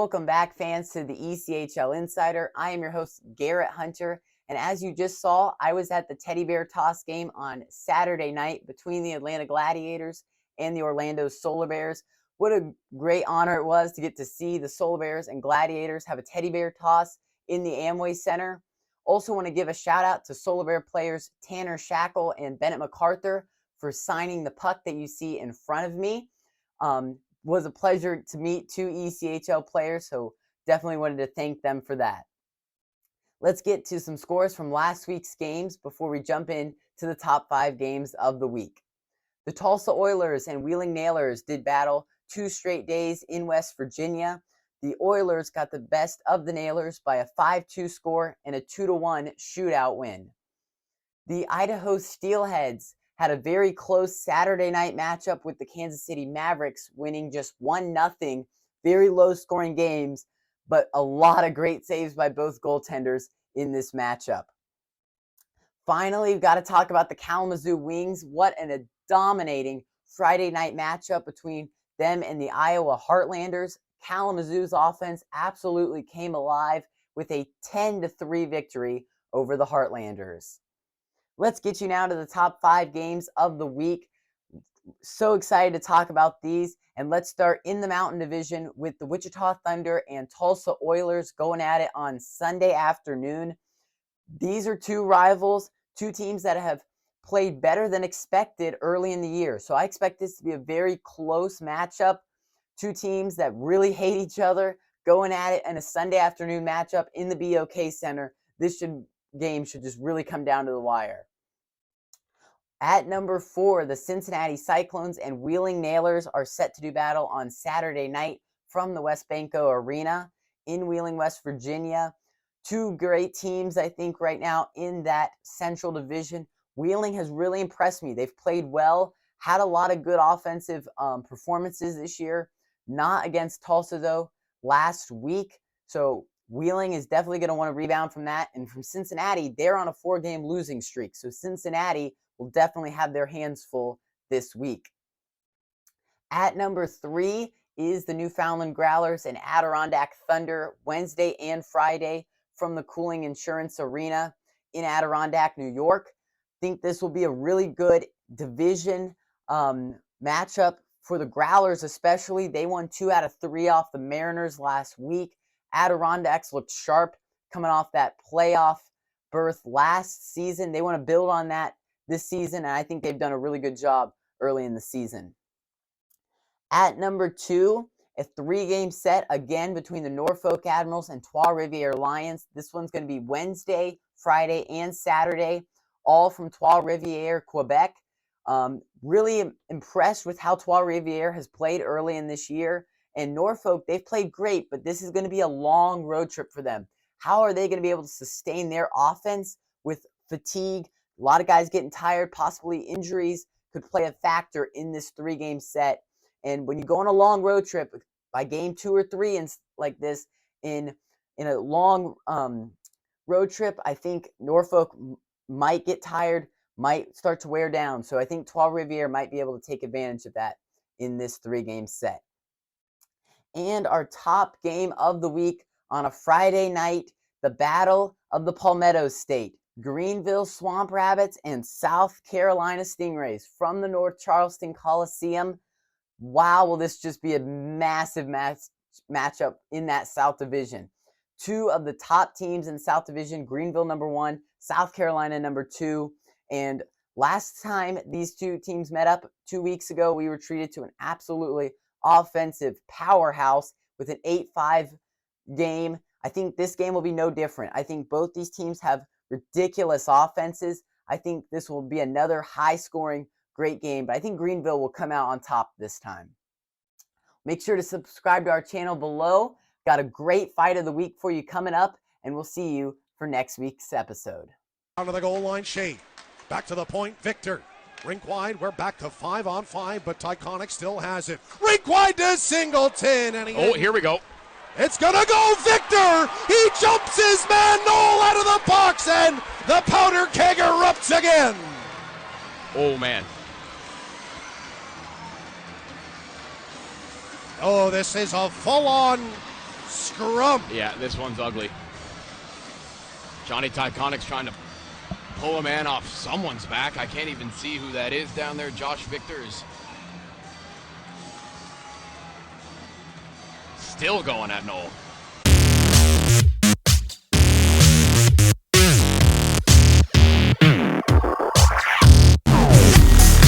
Welcome back, fans, to the ECHL Insider. I am your host, Garrett Hunter, and as you just saw, I was at the Teddy Bear Toss game on Saturday night between the Atlanta Gladiators and the Orlando Solar Bears. What a great honor it was to get to see the Solar Bears and Gladiators have a Teddy Bear Toss in the Amway Center. Also want to give a shout out to Solar Bear players Tanner Shackle and Bennett MacArthur for signing the puck that you see in front of me. Was a pleasure to meet two ECHL players, so definitely wanted to thank them for that. Let's get to some scores from last week's games before we jump in to the top 5 games of the week. The Tulsa Oilers and Wheeling Nailers did battle 2 straight days in West Virginia. The Oilers got the best of the Nailers by a 5-2 score and a 2-1 shootout win. The Idaho Steelheads had a very close Saturday night matchup with the Kansas City Mavericks, winning just 1-0, very low-scoring games, but a lot of great saves by both goaltenders in this matchup. Finally, we've got to talk about the Kalamazoo Wings. What a dominating Friday night matchup between them and the Iowa Heartlanders. Kalamazoo's offense absolutely came alive with a 10-3 victory over the Heartlanders. Let's get you now to the top 5 games of the week. So excited to talk about these. And let's start in the Mountain Division with the Wichita Thunder and Tulsa Oilers going at it on Sunday afternoon. These are 2 rivals, 2 teams that have played better than expected early in the year. So I expect this to be a very close matchup. 2 teams that really hate each other going at it in a Sunday afternoon matchup in the BOK Center. This game should just really come down to the wire. At number 4, the Cincinnati Cyclones and Wheeling Nailers are set to do battle on Saturday night from the WesBanco Arena in Wheeling, West Virginia. 2 great teams, I think, right now in that Central Division. Wheeling has really impressed me. They've played well, had a lot of good offensive performances this year. Not against Tulsa, though, last week. So Wheeling is definitely going to want to rebound from that. And from Cincinnati, they're on a 4-game losing streak. So Cincinnati will definitely have their hands full this week. At number 3 is the Newfoundland Growlers and Adirondack Thunder Wednesday and Friday from the Cooling Insurance Arena in Adirondack, New York. I think this will be a really good division matchup for the Growlers especially. They won 2 out of 3 off the Mariners last week. Adirondacks looked sharp coming off that playoff berth last season. They want to build on that this season, and I think they've done a really good job early in the season. At number 2, a 3-game set again between the Norfolk Admirals and Trois-Rivières Lions. This one's going to be Wednesday, Friday, and Saturday, all from Trois-Rivières, Quebec. Really impressed with how Trois-Rivières has played early in this year. And Norfolk, they've played great, but this is going to be a long road trip for them. How are they going to be able to sustain their offense with fatigue? A lot of guys getting tired, possibly injuries could play a factor in this 3-game set. And when you go on a long road trip, by game 2 or 3 and like this, in a long road trip, I think Norfolk might get tired, might start to wear down. So I think Trois-Rivières might be able to take advantage of that in this 3-game set. And our top game of the week on a Friday night, the Battle of the Palmetto State. Greenville Swamp Rabbits and South Carolina Stingrays from the North Charleston Coliseum. Wow, will this just be a massive matchup in that South Division. 2 of the top teams in South Division, Greenville number 1, South Carolina number 2. And last time these 2 teams met up 2 weeks ago, we were treated to an absolutely offensive powerhouse with an 8-5 game. I think this game will be no different. I think both these teams have ridiculous offenses. I think this will be another high-scoring, great game, but I think Greenville will come out on top this time. Make sure to subscribe to our channel below. Got a great fight of the week for you coming up, and we'll see you for next week's episode. Down to the goal line, Shea. Back to the point, Victor. Rink wide, we're back to 5-on-5, but Tyconic still has it. Rink wide to Singleton. And here we go. It's gonna go Victor! He jumps his man Noel out of the box, and the powder keg erupts again. Oh, man. Oh, this is a full-on scrum. Yeah, this one's ugly. Johnny Tyconic's trying to pull a man off someone's back. I can't even see who that is down there. Josh Victor is still going at Noel.